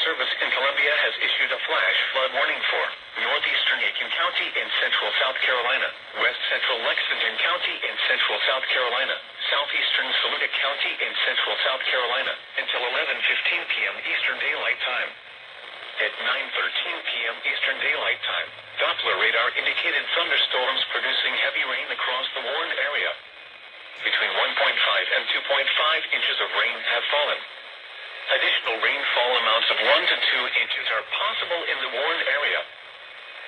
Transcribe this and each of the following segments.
Service in Columbia has issued a flash flood warning for northeastern Aiken County in central South Carolina, west central Lexington County in central South Carolina, southeastern Saluda County in central South Carolina, until 11:15 p.m. Eastern Daylight Time. At 9:13 p.m. Eastern Daylight Time, Doppler radar indicated thunderstorms producing heavy rain across the warned area. Between 1.5 and 2.5 inches of rain have fallen. Additional rainfall amounts of 1 to 2 inches are possible in the warned area.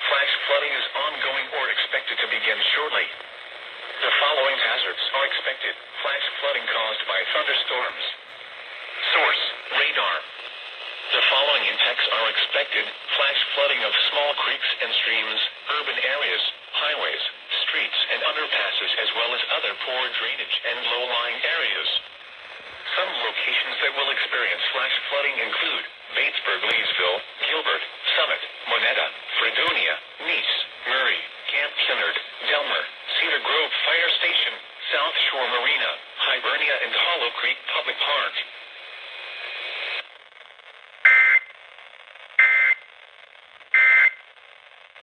Flash flooding is ongoing or expected to begin shortly. The following hazards are expected: flash flooding caused by thunderstorms. Source: radar. The following impacts are expected: flash flooding of small creeks and streams, urban areas, highways, streets and underpasses, as well as other poor drainage and low-lying areas. Some locations that will experience flash flooding include Batesburg, Leesville, Gilbert, Summit, Monetta, Fredonia, Nice, Murray, Camp Kennard, Delmer, Cedar Grove Fire Station, South Shore Marina, Hibernia and Hollow Creek Public Park.